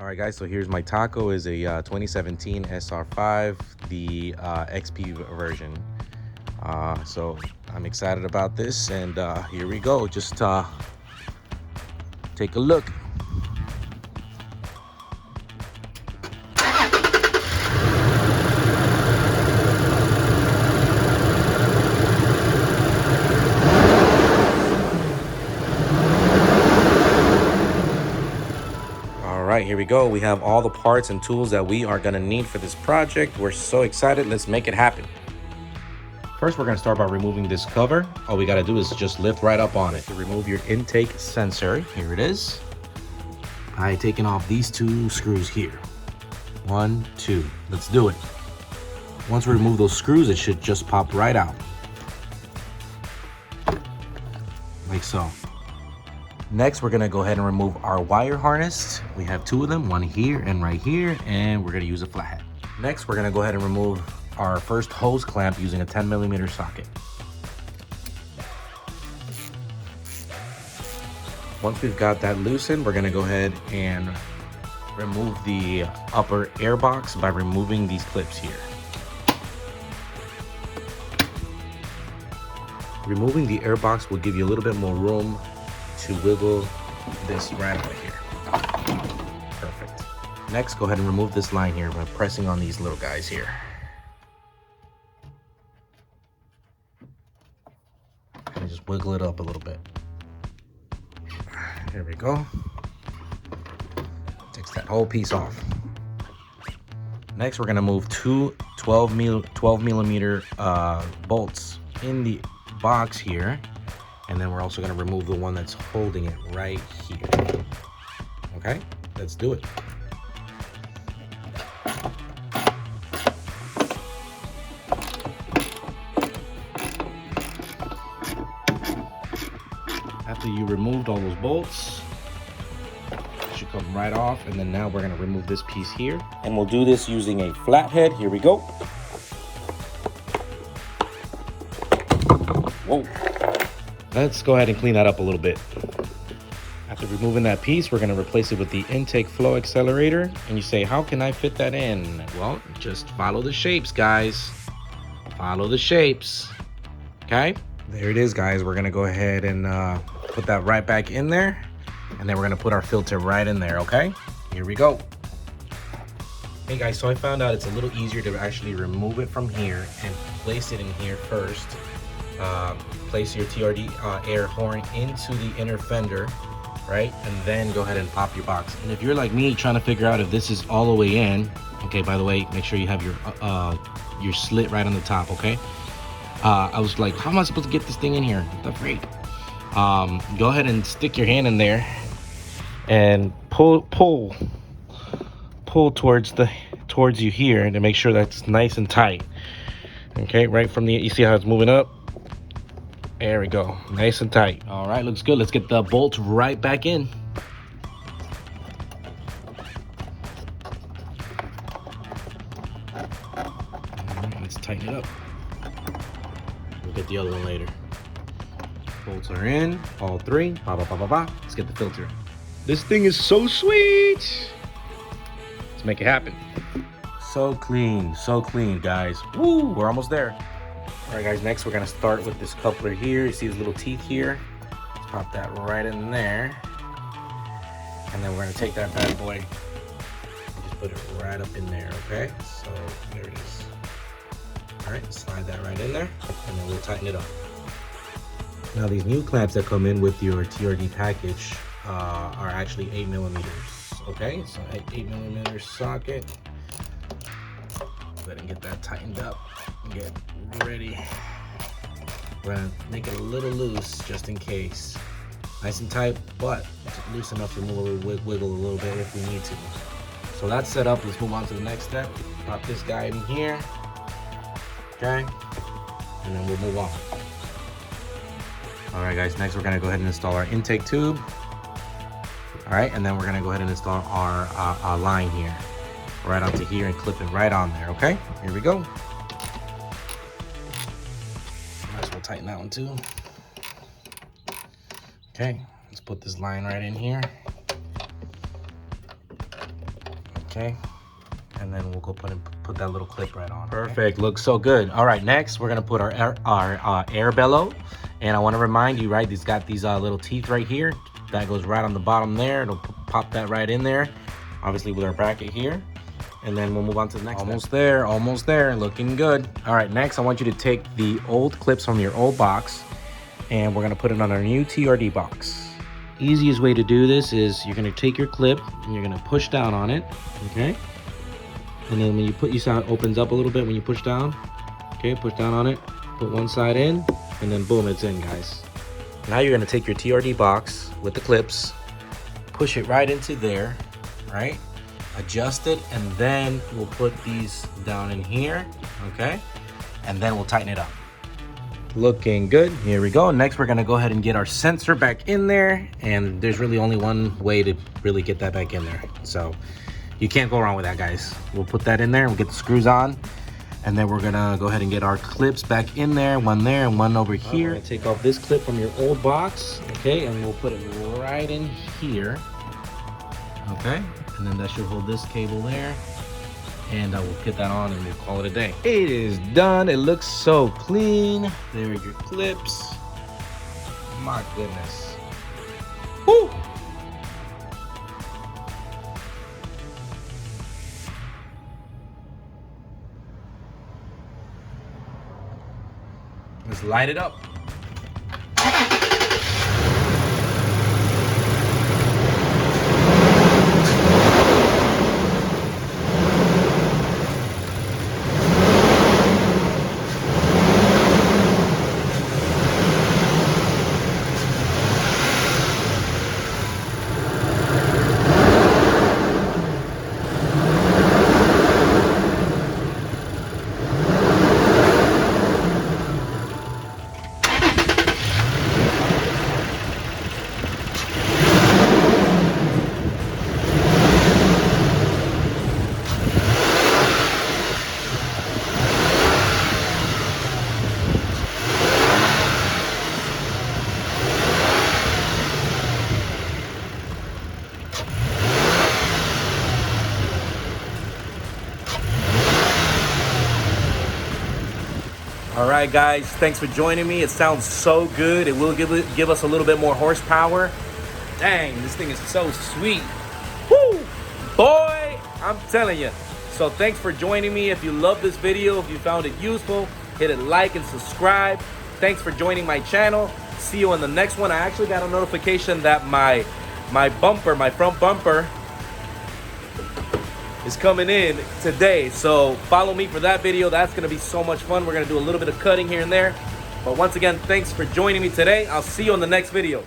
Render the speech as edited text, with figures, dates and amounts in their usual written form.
All right, guys, so here's my taco. Is a 2017 SR5, the XP version. So I'm excited about this, and here we go. Just take a look. All right, here we go. We have all the parts and tools that we are gonna need for this project. We're so excited. Let's make it happen. First, we're gonna start by removing this cover. All we gotta do is just lift right up on it to remove your intake sensor. Here it is. By taking off these two screws here. 1, 2, let's do it. Once we remove those screws, it should just pop right out. Like so. Next, we're gonna go ahead and remove our wire harness. We have two of them, one here and right here, and we're gonna use a flathead. Next, we're gonna go ahead and remove our first hose clamp using a 10mm socket. Once we've got that loosened, we're gonna go ahead and remove the upper air box by removing these clips here. Removing the air box will give you a little bit more room to wiggle this right over here. Perfect. Next, go ahead and remove this line here by pressing on these little guys here. And just wiggle it up a little bit. There we go. Takes that whole piece off. Next, we're gonna move two 12mm bolts in the box here. And then we're also gonna remove the one that's holding it right here. Okay, let's do it. After you removed all those bolts, it should come right off. And then now we're gonna remove this piece here. And we'll do this using a flathead. Here we go. Whoa. Let's go ahead and clean that up a little bit. After removing that piece, we're gonna replace it with the intake flow accelerator. And you say, how can I fit that in? Well, just follow the shapes, guys. Follow the shapes, okay? There it is, guys. We're gonna go ahead and put that right back in there. And then we're gonna put our filter right in there, okay? Here we go. Hey guys, so I found out it's a little easier to actually remove it from here and place it in here first. Place your TRD air horn into the inner fender, right? And then go ahead and pop your box. And if you're like me trying to figure out if this is all the way in, okay, by the way, make sure you have your slit right on the top, okay? I was like, how am I supposed to get this thing in here? What the freak? Go ahead and stick your hand in there and pull towards you here to make sure that's nice and tight. Okay, right from the, you see how it's moving up? There we go, nice and tight. All right, looks good. Let's get the bolts right back in. All right, let's tighten it up. We'll get the other one later. Bolts are in, all three. Let's get the filter. This thing is so sweet. Let's make it happen. So clean, guys. Woo, we're almost there. All right, guys, next we're gonna start with this coupler here. You see these little teeth here? Let's pop that right in there. And then we're gonna take that bad boy and just put it right up in there, okay? So there it is. All right, slide that right in there, and then we'll tighten it up. Now these new clamps that come in with your TRD package are actually 8mm, okay? So 8mm socket. Go ahead and get that tightened up and get ready. We're gonna make it a little loose just in case. Nice and tight, but loose enough to move a little, wiggle a little bit if we need to. So that's set up. Let's move on to the next step. Pop this guy in here, okay? And then we'll move on. All right, guys, next we're gonna go ahead and install our intake tube. All right, and then we're gonna go ahead and install our line here. Right onto here and clip it right on there, okay? Here we go. Might as well tighten that one too. Okay, let's put this line right in here. Okay. And then we'll go put that little clip right on. Perfect. Okay? Looks so good. All right, next we're gonna put our air bellow. And I want to remind you, right, it's got these little teeth right here. That goes right on the bottom there. It'll pop that right in there, obviously with our bracket here. And then we'll move on to the next. Almost there, looking good. All right, next I want you to take the old clips from your old box and we're gonna put it on our new TRD box. Easiest way to do this is you're gonna take your clip and you're gonna push down on it, okay? And then when you saw it opens up a little bit when you push down. Okay, push down on it, put one side in, and then boom, it's in, guys. Now you're gonna take your TRD box with the clips, push it right into there, right? Adjust it, and then we'll put these down in here, okay? And then we'll tighten it up. Looking good, here we go. Next, we're gonna go ahead and get our sensor back in there, and there's really only one way to really get that back in there. So you can't go wrong with that, guys. We'll put that in there, we'll get the screws on, and then we're gonna go ahead and get our clips back in there, one there and one over here. We're gonna take off this clip from your old box, okay, and we'll put it right in here, okay? And then that should hold this cable there, and we'll get that on and we'll call it a day. It is done, it looks so clean. There are your clips. My goodness. Woo! Let's light it up. All right, guys, thanks for joining me. It sounds so good. It will give us a little bit more horsepower. Dang, this thing is so sweet. Woo! Boy, I'm telling you. So thanks for joining me. If you love this video, if you found it useful, hit a like and subscribe. Thanks for joining my channel. See you on the next one. I actually got a notification that my front bumper is coming in today, so follow me for that video. That's gonna be so much fun. We're gonna do a little bit of cutting here and there, but once again, thanks for joining me today. I'll see you on the next video.